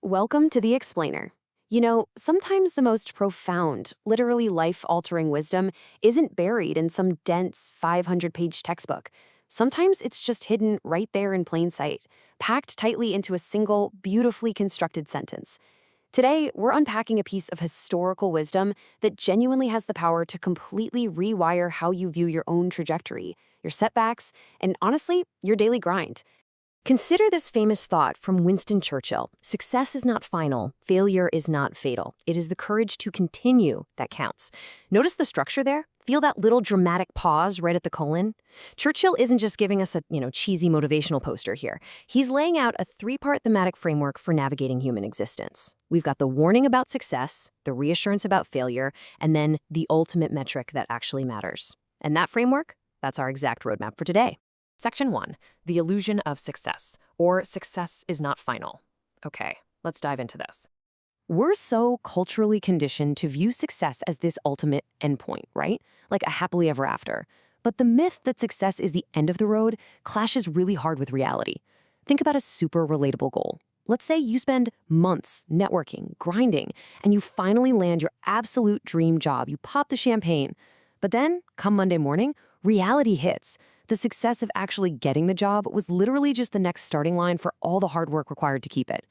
Welcome to The Explainer. Sometimes the most profound, literally life-altering wisdom isn't buried in some dense 500-page textbook. Sometimes it's just hidden right there in plain sight, packed tightly into a single, beautifully constructed sentence. Today, we're unpacking a piece of historical wisdom that genuinely has the power to completely rewire how you view your own trajectory, your setbacks, and honestly, your daily grind. Consider this famous thought from Winston Churchill: success is not final, failure is not fatal. It is the courage to continue that counts. Notice the structure there? Feel that little dramatic pause right at the colon? Churchill isn't just giving us a, cheesy motivational poster here. He's laying out a three-part thematic framework for navigating human existence. We've got the warning about success, the reassurance about failure, and then the ultimate metric that actually matters. And that framework, that's our exact roadmap for today. Section 1, the illusion of success, or success is not final. Okay, let's dive into this. We're so culturally conditioned to view success as this ultimate endpoint, right? Like a happily ever after. But the myth that success is the end of the road clashes really hard with reality. Think about a super relatable goal. Let's say you spend months networking, grinding, and you finally land your absolute dream job. You pop the champagne. But then, come Monday morning, reality hits. The success of actually getting the job was literally just the next starting line for all the hard work required to keep it.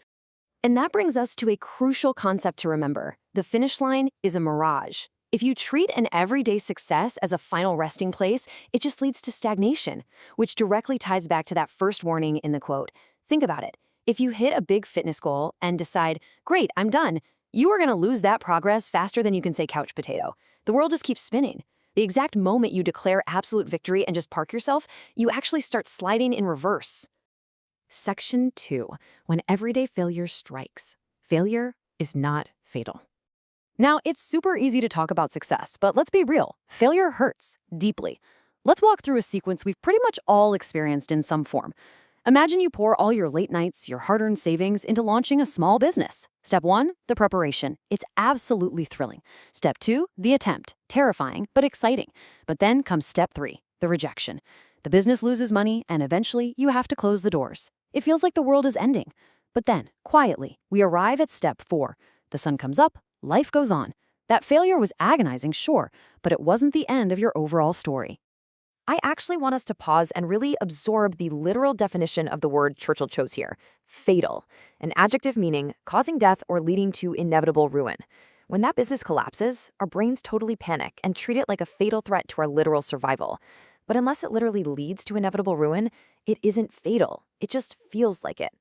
And that brings us to a crucial concept to remember. The finish line is a mirage. If you treat an everyday success as a final resting place, it just leads to stagnation, which directly ties back to that first warning in the quote. Think about it. If you hit a big fitness goal and decide, great, I'm done, you are going to lose that progress faster than you can say couch potato. The world just keeps spinning. The exact moment you declare absolute victory and just park yourself, you actually start sliding in reverse. Section 2, when everyday failure strikes. Failure is not fatal. Now, it's super easy to talk about success, but let's be real. Failure hurts deeply. Let's walk through a sequence we've pretty much all experienced in some form. Imagine you pour all your late nights, your hard-earned savings into launching a small business. Step 1, the preparation. It's absolutely thrilling. Step 2, the attempt. Terrifying, but exciting. But then comes step 3, the rejection. The business loses money, and eventually you have to close the doors. It feels like the world is ending. But then, quietly, we arrive at step 4. The sun comes up, life goes on. That failure was agonizing, sure, but it wasn't the end of your overall story. I actually want us to pause and really absorb the literal definition of the word Churchill chose here: fatal, an adjective meaning causing death or leading to inevitable ruin. When that business collapses, our brains totally panic and treat it like a fatal threat to our literal survival. But unless it literally leads to inevitable ruin, it isn't fatal. It just feels like it.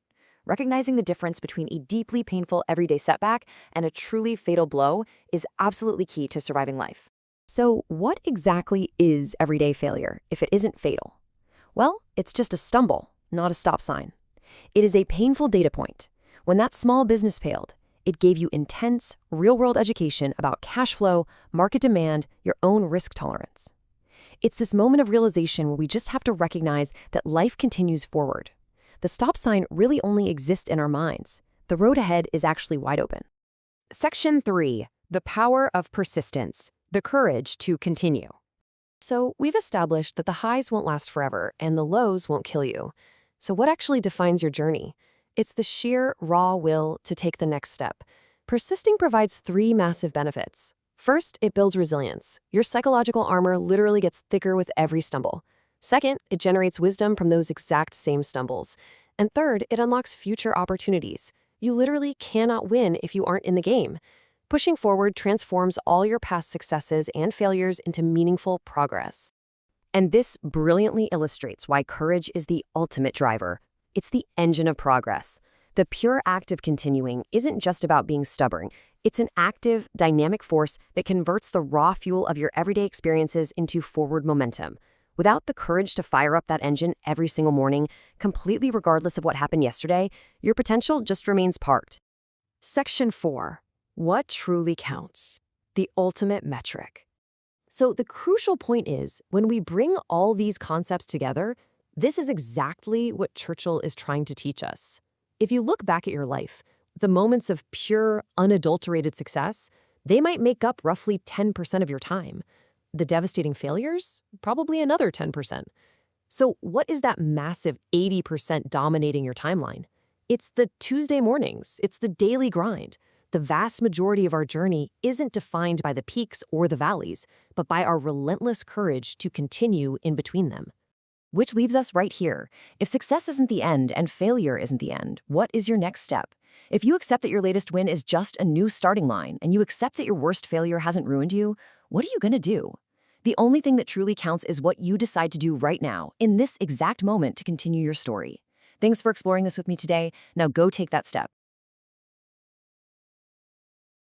Recognizing the difference between a deeply painful everyday setback and a truly fatal blow is absolutely key to surviving life. So what exactly is everyday failure if it isn't fatal? Well, it's just a stumble, not a stop sign. It is a painful data point. When that small business failed, it gave you intense, real-world education about cash flow, market demand, your own risk tolerance. It's this moment of realization where we just have to recognize that life continues forward. The stop sign really only exists in our minds. The road ahead is actually wide open. Section 3, the power of persistence. The courage to continue. So we've established that the highs won't last forever and the lows won't kill you. So what actually defines your journey? It's the sheer, raw will to take the next step. Persisting provides 3 massive benefits. First, it builds resilience. Your psychological armor literally gets thicker with every stumble. Second, it generates wisdom from those exact same stumbles. And third, it unlocks future opportunities. You literally cannot win if you aren't in the game. Pushing forward transforms all your past successes and failures into meaningful progress. And this brilliantly illustrates why courage is the ultimate driver. It's the engine of progress. The pure act of continuing isn't just about being stubborn. It's an active, dynamic force that converts the raw fuel of your everyday experiences into forward momentum. Without the courage to fire up that engine every single morning, completely regardless of what happened yesterday, your potential just remains parked. Section 4. What truly counts? The ultimate metric. So the crucial point is, when we bring all these concepts together, this is exactly what Churchill is trying to teach us. If you look back at your life, the moments of pure, unadulterated success, they might make up roughly 10% of your time. The devastating failures, probably another 10%. So what is that massive 80% dominating your timeline? It's the Tuesday mornings, it's the daily grind. The vast majority of our journey isn't defined by the peaks or the valleys, but by our relentless courage to continue in between them. Which leaves us right here. If success isn't the end and failure isn't the end, what is your next step? If you accept that your latest win is just a new starting line and you accept that your worst failure hasn't ruined you, what are you going to do? The only thing that truly counts is what you decide to do right now, in this exact moment, to continue your story. Thanks for exploring this with me today. Now go take that step.